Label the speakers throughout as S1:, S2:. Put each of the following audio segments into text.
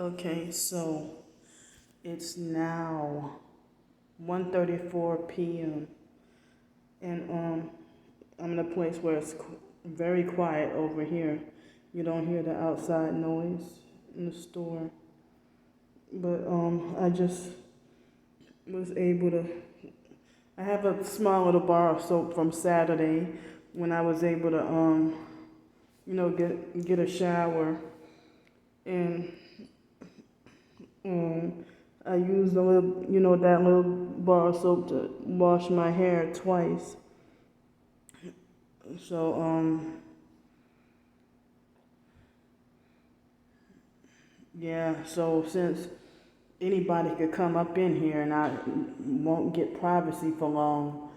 S1: Okay, so it's now 1:34 p.m. and I'm in a place where it's very quiet over here. You don't hear the outside noise in the store. But I just was able to. I have a small little bar of soap from Saturday when I was able to get a shower, and I used a little, that little bar of soap to wash my hair twice. So, yeah, so since anybody could come up in here and I won't get privacy for long,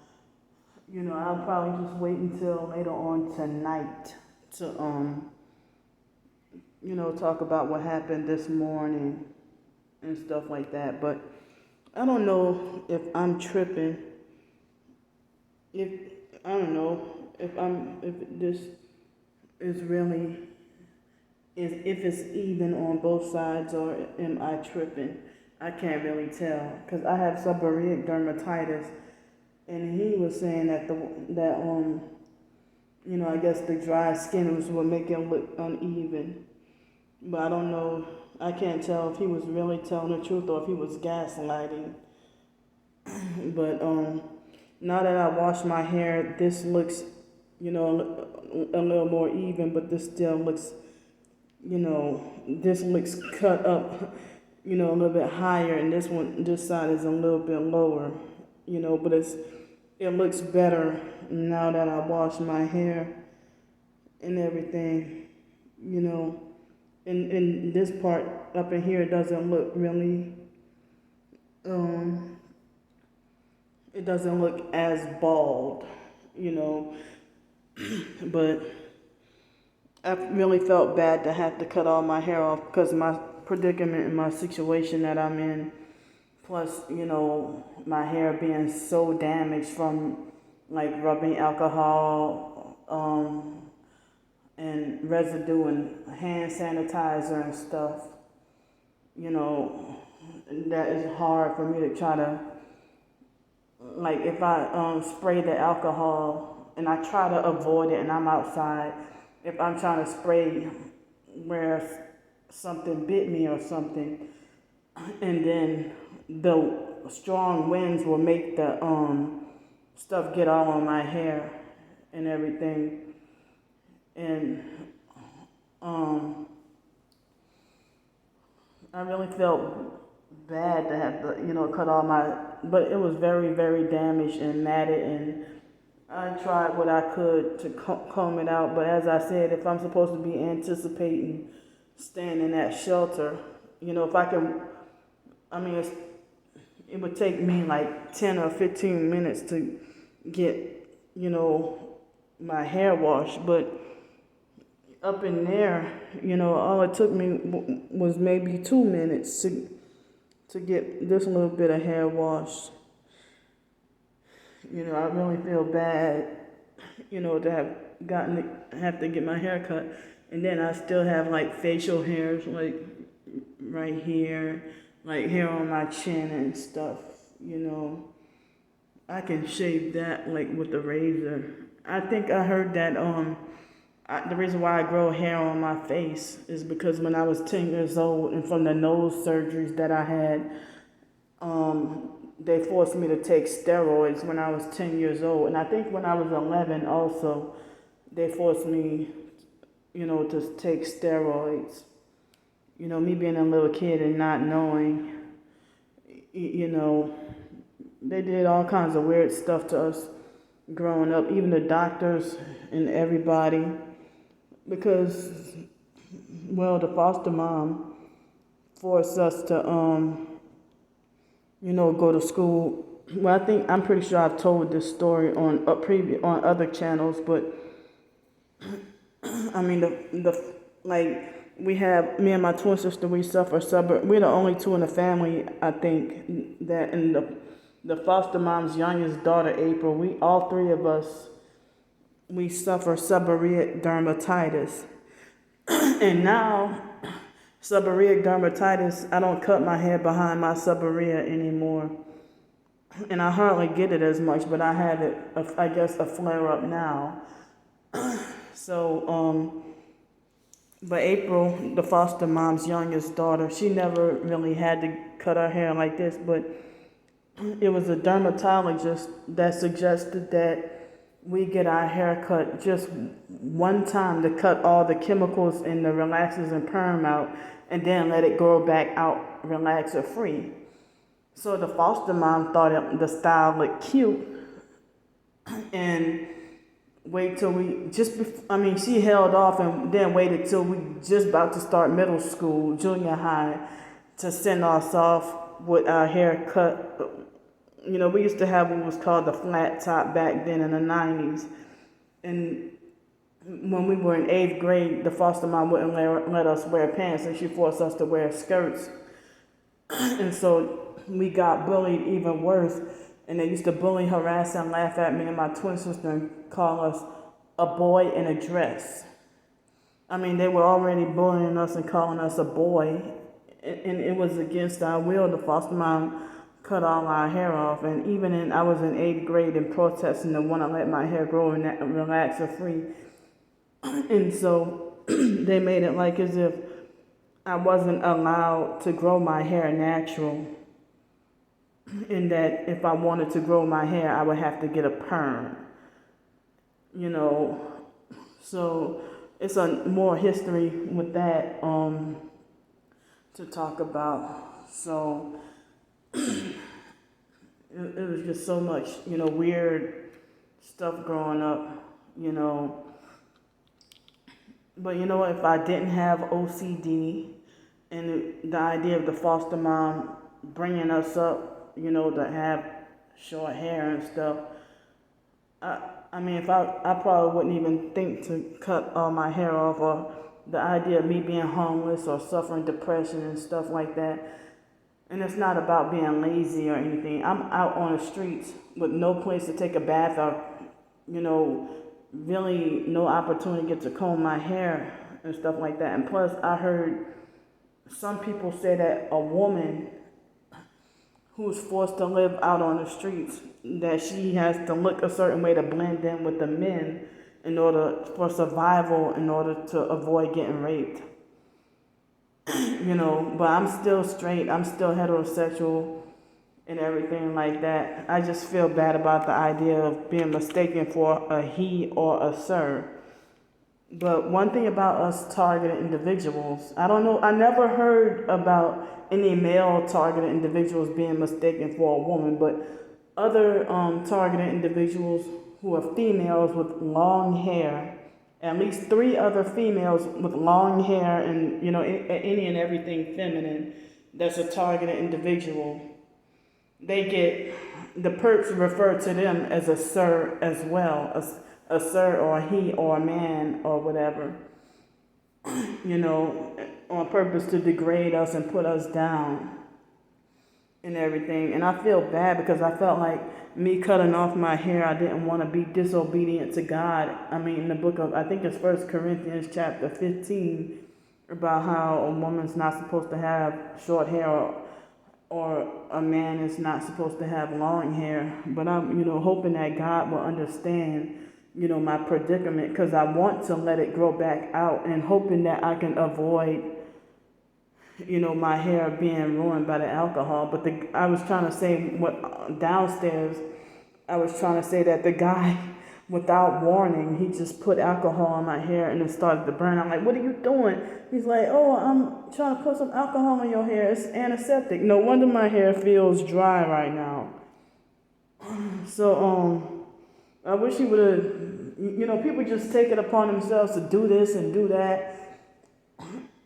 S1: I'll probably just wait until later on tonight to, talk about what happened this morning and stuff like that. But I don't know if I'm tripping. I don't know if this is really if it's even on both sides, or am I tripping? I can't really tell because I have seborrheic dermatitis, and he was saying that I guess the dry skin was what make it look uneven. But I don't know. I can't tell if he was really telling the truth or if he was gaslighting. But now that I wash my hair, this looks, a little more even, but this still looks, this looks cut up, a little bit higher, and this side is a little bit lower, but it looks better now that I wash my hair and everything, and this part up in here doesn't look really, it doesn't look as bald, but I really felt bad to have to cut all my hair off because of my predicament and my situation that I'm in. Plus, my hair being so damaged from like rubbing alcohol, and residue and hand sanitizer and stuff. That is hard for me to try to, like, if I spray the alcohol and I try to avoid it and I'm outside, if I'm trying to spray where something bit me or something, and then the strong winds will make the stuff get all on my hair and everything. And I really felt bad to have to, cut all but it was very, very damaged and matted, and I tried what I could to comb it out. But as I said, if I'm supposed to be anticipating staying in that shelter, if I can, it would take me like 10 or 15 minutes to get, my hair washed. But up in there, all it took me was maybe 2 minutes to get this little bit of hair washed. I really feel bad, to have to get my hair cut. And then I still have like facial hairs, like right here, like hair on my chin and stuff, I can shave that like with a razor. I think I heard that the reason why I grow hair on my face is because when I was 10 years old and from the nose surgeries that I had, they forced me to take steroids when I was 10 years old. And I think when I was 11 also, they forced me, to take steroids. Me being a little kid and not knowing, they did all kinds of weird stuff to us growing up, even the doctors and everybody. Because, the foster mom forced us to, go to school. Well, I'm pretty sure I've told this story on other channels, but we have, me and my twin sister, we suffer we're the only two in the family, I think, that in the foster mom's youngest daughter, April, all three of us, we suffer seborrheic dermatitis. And now seborrheic dermatitis. I don't cut my hair behind my seborrhea anymore. And I hardly get it as much, but I have it, I guess, a flare up now. So, but April, the foster mom's youngest daughter, she never really had to cut her hair like this, but it was a dermatologist that suggested that we get our hair cut just one time to cut all the chemicals and the relaxers and perm out, and then let it grow back out relaxer free. So the foster mom thought the style looked cute, and wait till we she held off and then waited till we just about to start middle school, junior high, to send us off with our hair cut. You know, we used to have what was called the flat top back then in the 90s. And when we were in 8th grade, the foster mom wouldn't let us wear pants, and she forced us to wear skirts. And so we got bullied even worse. And they used to bully, harass, and laugh at me and my twin sister and call us a boy in a dress. I mean, they were already bullying us and calling us a boy. And it was against our will. The foster mom cut all our hair off. And even I was in 8th grade and protesting to want to let my hair grow and relaxer free. And so they made it like as if I wasn't allowed to grow my hair natural. And that if I wanted to grow my hair, I would have to get a perm. You know, so it's a more history with that to talk about. So it was just so much, weird stuff growing up, But you know what, if I didn't have OCD and the idea of the foster mom bringing us up, to have short hair and stuff, I probably wouldn't even think to cut all my hair off, or the idea of me being homeless or suffering depression and stuff like that. And it's not about being lazy or anything. I'm out on the streets with no place to take a bath or, really no opportunity to get to comb my hair and stuff like that. And plus, I heard some people say that a woman who's forced to live out on the streets, that she has to look a certain way to blend in with the men in order for survival, in order to avoid getting raped. But I'm still straight, I'm still heterosexual and everything like that. I just feel bad about the idea of being mistaken for a he or a sir. But one thing about us targeted individuals, I don't know, I never heard about any male targeted individuals being mistaken for a woman, but other targeted individuals who are females with long hair, at least 3 other females with long hair and, any and everything feminine, that's a targeted individual. The perps refer to them as a sir as well, a sir or a he or a man or whatever, on purpose to degrade us and put us down and everything. And I feel bad because I felt like me cutting off my hair, I didn't want to be disobedient to God. I mean, in the book of, I think it's 1 Corinthians chapter 15, about how a woman's not supposed to have short hair or a man is not supposed to have long hair. But I'm, hoping that God will understand, my predicament, because I want to let it grow back out, and hoping that I can avoid, my hair being ruined by the alcohol. But I was trying to say downstairs, I was trying to say that the guy, without warning, he just put alcohol on my hair and it started to burn. I'm like, what are you doing? He's like, oh, I'm trying to put some alcohol in your hair. It's antiseptic. No wonder my hair feels dry right now. So, I wish he would have, people just take it upon themselves to do this and do that.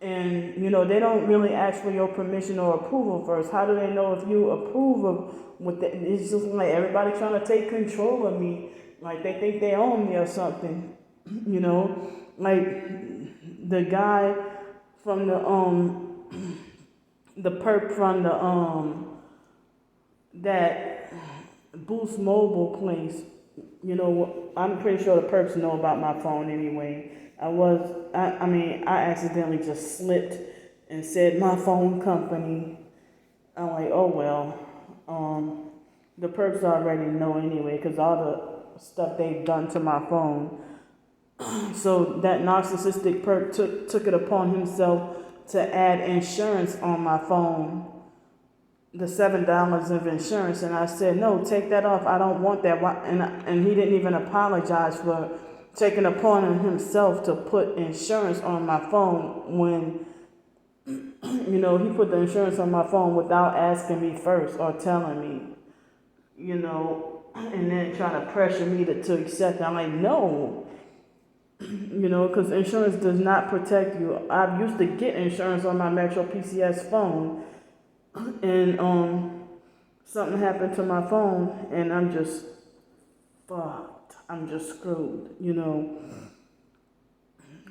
S1: And, they don't really ask for your permission or approval first. How do they know if you approve of what it's just like everybody trying to take control of me. Like they think they own me or something. Like the guy from the perp from that Boost Mobile place. I'm pretty sure the perps know about my phone anyway. I accidentally just slipped and said my phone company. I'm like, oh well. The perps already know anyway, because all the stuff they've done to my phone. So that narcissistic perp took it upon himself to add insurance on my phone, the $7 of insurance, and I said, no, take that off. I don't want that. And he didn't even apologize for taking upon himself to put insurance on my phone when, he put the insurance on my phone without asking me first or telling me, and then trying to pressure me to accept it. I'm like, no, because insurance does not protect you. I used to get insurance on my Metro PCS phone, and something happened to my phone, and I'm just fucked. I'm just screwed,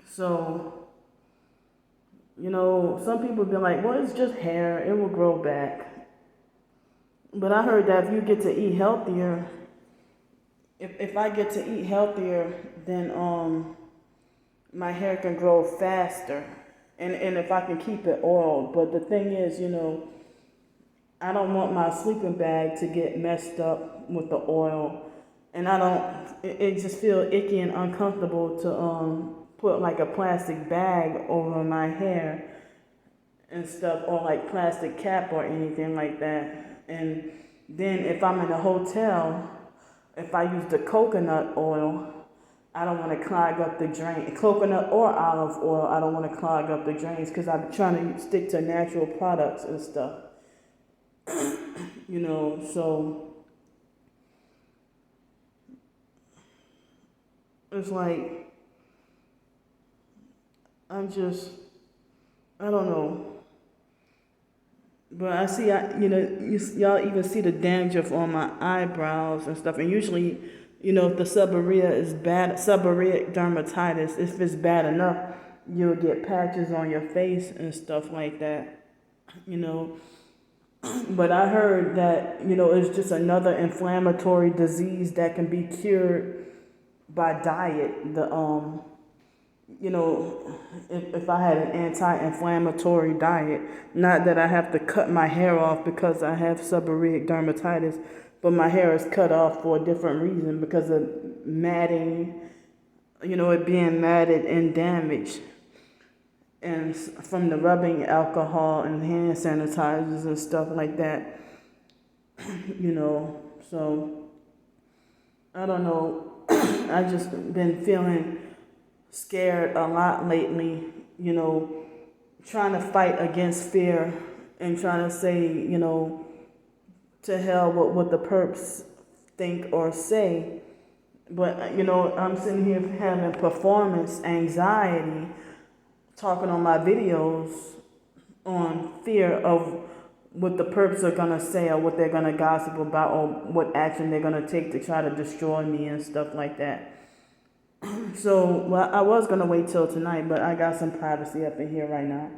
S1: So, some people be like, well, it's just hair. It will grow back. But I heard that if you get to eat healthier, if I get to eat healthier, then my hair can grow faster. And if I can keep it oiled. But the thing is, I don't want my sleeping bag to get messed up with the oil. And it just feels icky and uncomfortable to put like a plastic bag over my hair and stuff, or like plastic cap or anything like that. And then if I'm in a hotel, if I use the coconut oil, I don't want to clog up the drain. Coconut or olive oil, I don't want to clog up the drains because I'm trying to stick to natural products and stuff. So it's like, I don't know. But I see, y'all even see the dandruff on my eyebrows and stuff. And usually, if the seborrhea is bad, seborrheic dermatitis, if it's bad enough, you'll get patches on your face and stuff like that, But I heard that, it's just another inflammatory disease that can be cured by diet. If I had an anti-inflammatory diet, not that I have to cut my hair off because I have seborrheic dermatitis, but my hair is cut off for a different reason because of matting, it being matted and damaged. And from the rubbing alcohol and hand sanitizers and stuff like that, so I don't know. I just been feeling scared a lot lately, trying to fight against fear and trying to say, to hell with what the perps think or say. But, I'm sitting here having performance anxiety, talking on my videos on fear of what the perps are going to say or what they're going to gossip about or what action they're going to take to try to destroy me and stuff like that. So, I was going to wait till tonight, but I got some privacy up in here right now.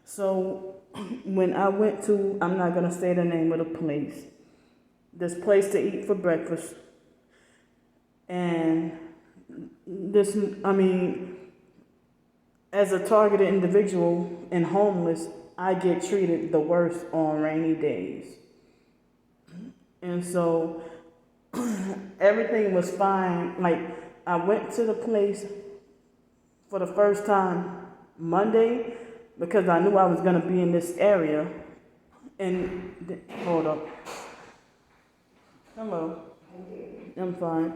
S1: So, when I went to, I'm not going to say the name of the place, this place to eat for breakfast, and as a targeted individual and homeless, I get treated the worst on rainy days. And so, everything was fine. Like, I went to the place for the first time Monday because I knew I was going to be in this area. And, hold up. Hello. I'm fine.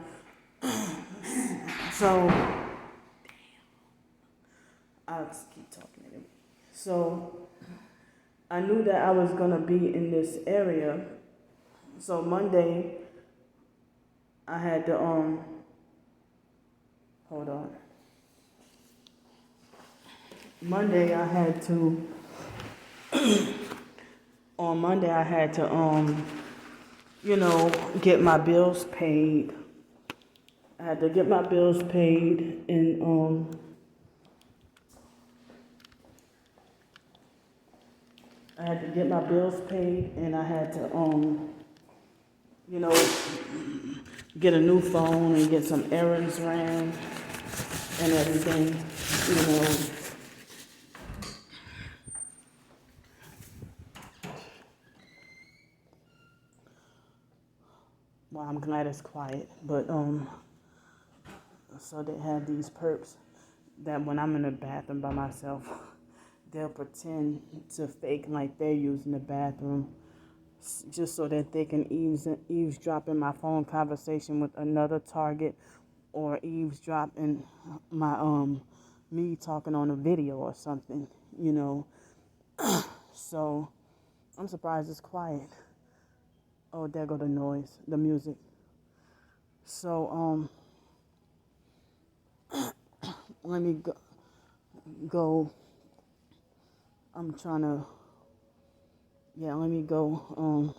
S1: So, I'll just keep talking anyway. So, I knew that I was going to be in this area. So, Monday, I had to, hold on. Monday I had to get my bills paid. I had to get my bills paid and I had to get my bills paid and I had to get a new phone and get some errands ran and everything, Well, I'm glad it's quiet, but so they have these perps that when I'm in the bathroom by myself, they'll pretend to fake like they're using the bathroom just so that they can eavesdrop in my phone conversation with another target, or eavesdrop in my me talking on a video or something, you know. So I'm surprised it's quiet. Oh, there go the noise, the music. So let me go. I'm trying to. Yeah, let me go.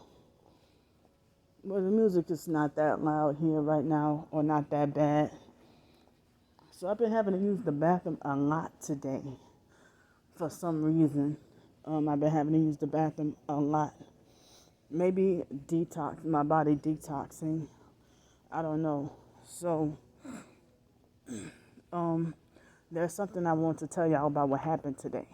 S1: Well, the music is not that loud here right now, or not that bad. So I've been having to use the bathroom a lot today for some reason. I've been having to use the bathroom a lot. Maybe my body detoxing. I don't know. So, there's something I want to tell y'all about what happened today.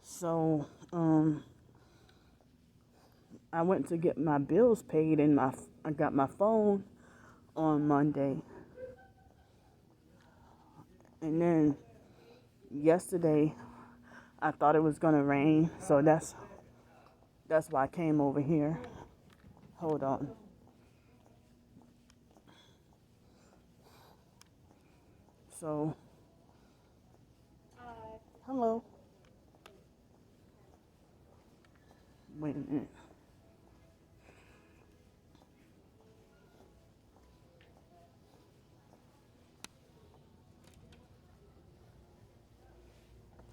S1: So, I went to get my bills paid, and I got my phone on Monday. And then yesterday, I thought it was gonna rain, so that's why I came over here. Hold on. So, hello. Wait a minute.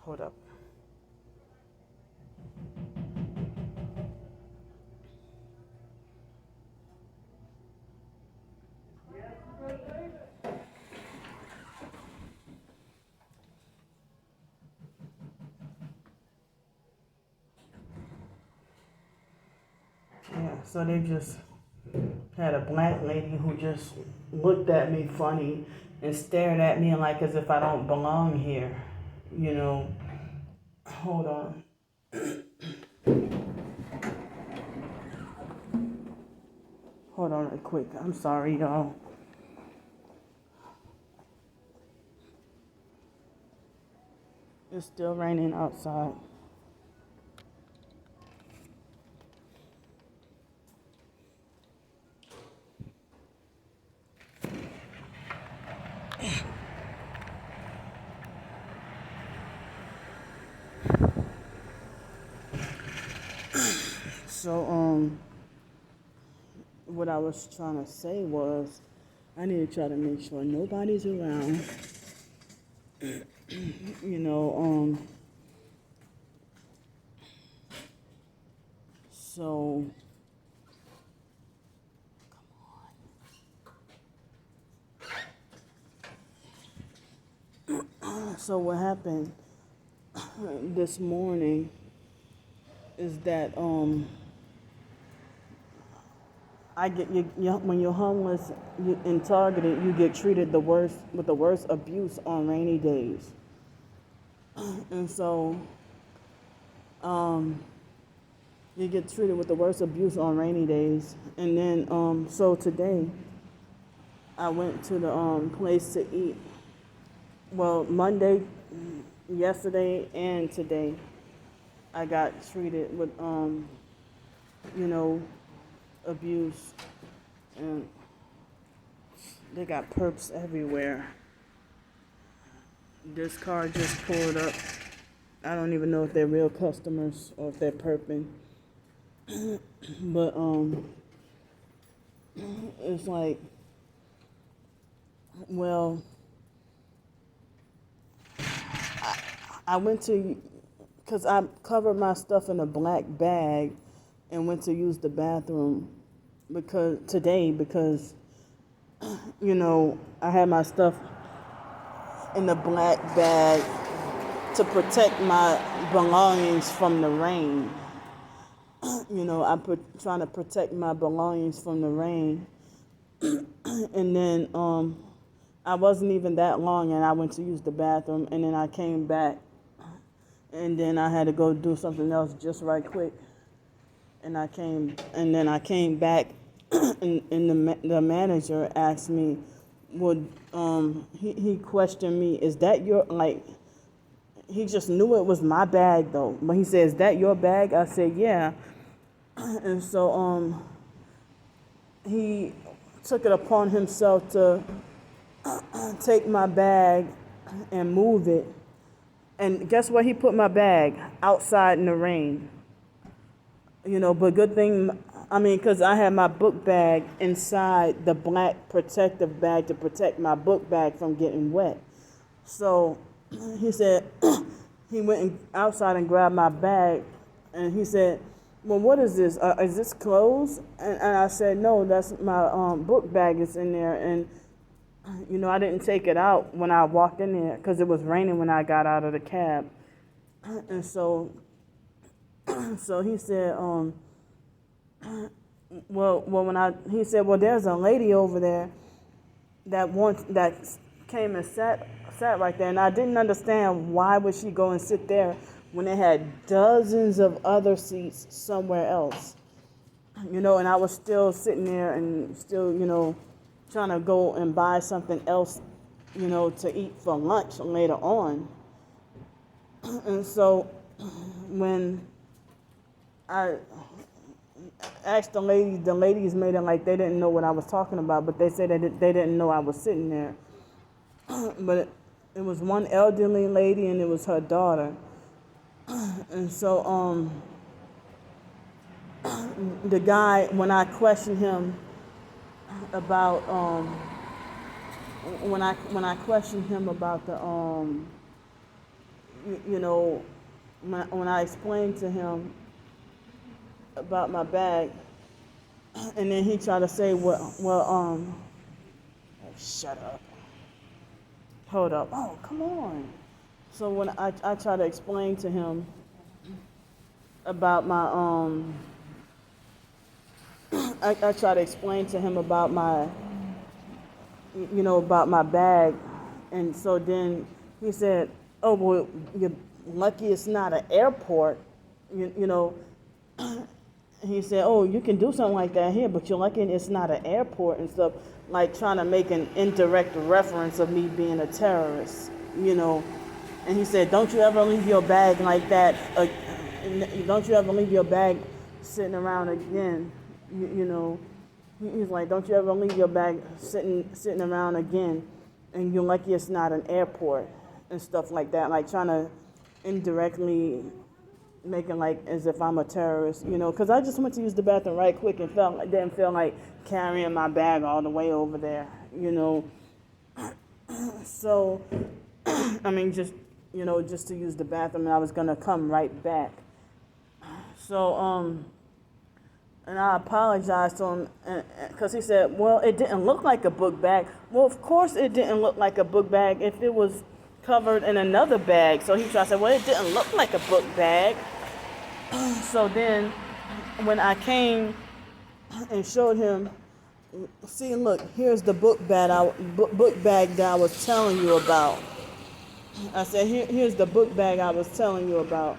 S1: Hold up. Yeah, so they just had a black lady who just looked at me funny and stared at me like as if I don't belong here. You know, hold on. Hold on real quick. I'm sorry, y'all. It's still raining outside. So, what I was trying to say was, I need to try to make sure nobody's around. You know, so, what happened this morning is that, when you're homeless and targeted, you get treated with the worst abuse on rainy days. And so, you get treated with the worst abuse on rainy days. And then, so today, I went to the place to eat. Well, Monday, yesterday, and today, I got treated with, abuse. And they got perps everywhere. This car just pulled up. I don't even know if they're real customers or if they're perping. But it's like, well, I went to, because I covered my stuff in a black bag and went to use the bathroom because I had my stuff in the black bag to protect my belongings from the rain. Trying to protect my belongings from the rain. And then I wasn't even that long, and I went to use the bathroom, and then I came back, and then I had to go do something else just right quick. And then I came back, and the manager asked me, he questioned me, is that your, like, he just knew it was my bag though, but he said, is that your bag? I said, yeah. And so he took it upon himself to take my bag and move it. And guess where he put my bag? Outside in the rain. But good thing, because I had my book bag inside the black protective bag to protect my book bag from getting wet. So he said, he went outside and grabbed my bag, and he said, well, what is this? Is this clothes? And I said, no, that's my book bag is in there. And, I didn't take it out when I walked in there because it was raining when I got out of the cab. And so he said, he said, well, there's a lady over there that came and sat right there, and I didn't understand why would she go and sit there when they had dozens of other seats somewhere else, and I was still sitting there and still, trying to go and buy something else, to eat for lunch later on. And so when I asked the ladies made it like they didn't know what I was talking about, but they said that they didn't know I was sitting there. But it was one elderly lady and it was her daughter. And so the guy, when I questioned him about when I questioned him about the when I explained to him about my bag, and then he tried to say, oh, shut up. Hold up. Oh, come on. So when I tried to explain to him about my I tried to explain to him about my about my bag, and so then he said, oh, well, you're lucky it's not an airport, He said, oh, you can do something like that here, but you're lucky it's not an airport and stuff, like trying to make an indirect reference of me being a terrorist, And he said, don't you ever leave your bag like that, don't you ever leave your bag sitting around again, He's like, don't you ever leave your bag sitting around again, and you're lucky it's not an airport and stuff like that, like trying to indirectly making like as if I'm a terrorist, because I just went to use the bathroom right quick and didn't feel like carrying my bag all the way over there, So, just to use the bathroom, and I was gonna come right back. So, and I apologized to him because he said, well, it didn't look like a book bag. Well, of course it didn't look like a book bag if it was covered in another bag. So he tried to say, well, it didn't look like a book bag. So then when I came and showed him, see, look, here's the book bag that I was telling you about. I said, here's the book bag I was telling you about.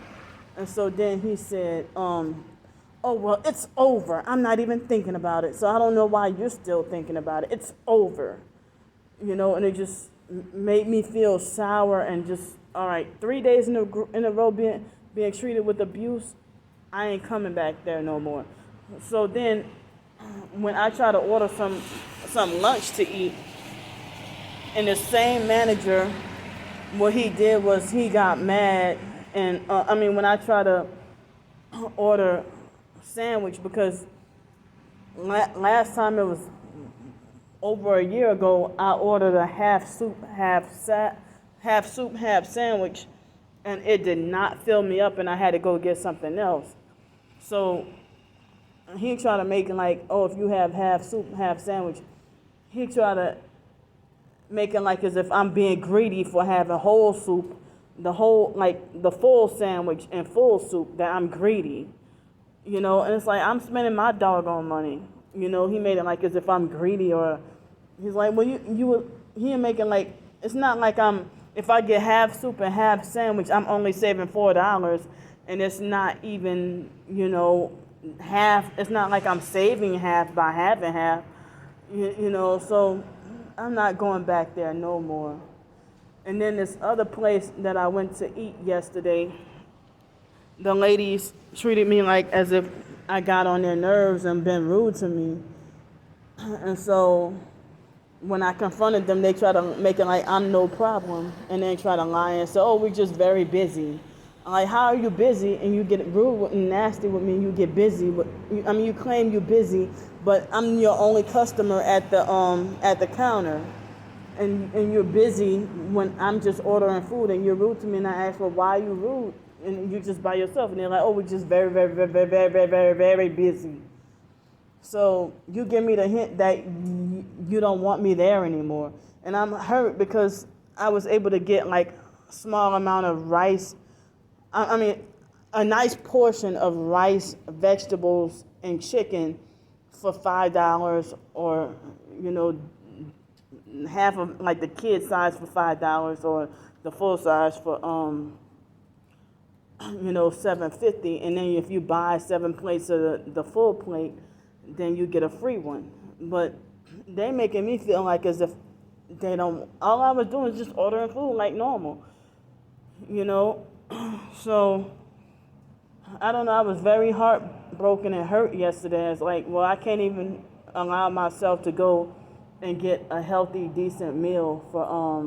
S1: And so then he said, oh, well, it's over. I'm not even thinking about it. So I don't know why you're still thinking about it. It's over. And it just made me feel sour and just, all right, 3 days in a row being treated with abuse, I ain't coming back there no more. So then when I try to order some lunch to eat, and the same manager, what he did was he got mad. And when I try to order sandwich, because last time, it was over a year ago, I ordered a half soup, half sandwich, and it did not fill me up, and I had to go get something else. So he tried to make it like, oh, if you have half soup, half sandwich, he tried to make it like as if I'm being greedy for having whole soup, the full sandwich and full soup, that I'm greedy. And it's like, I'm spending my doggone money. He made it like as if I'm greedy, or he's like, well, he make it like, it's not like I'm if I get half soup and half sandwich, I'm only saving $4, and it's not even, half. It's not like I'm saving half by having half, So I'm not going back there no more. And then this other place that I went to eat yesterday, the ladies treated me like as if I got on their nerves and been rude to me. And so when I confronted them, they try to make it like I'm no problem, and then try to lie and say, "Oh, we're just very busy." I'm like, how are you busy and you get rude and nasty with me? You get busy. You claim you're busy, but I'm your only customer at the counter, and you're busy when I'm just ordering food, and you're rude to me. And I ask, well, why are you rude? And you're just by yourself. And they're like, oh, we're just very, very, very, very, very, very, very, very busy. So you give me the hint that you don't want me there anymore. And I'm hurt because I was able to get like a small amount of rice. A nice portion of rice, vegetables, and chicken for $5, or, half of like the kid size for $5, or the full size for $7.50. And then if you buy 7 plates of the full plate, then you get a free one. But they making me feel like as if they don't. All I was doing is just ordering food like normal, So I don't know. I was very heartbroken and hurt yesterday. It's like, well, I can't even allow myself to go and get a healthy, decent meal for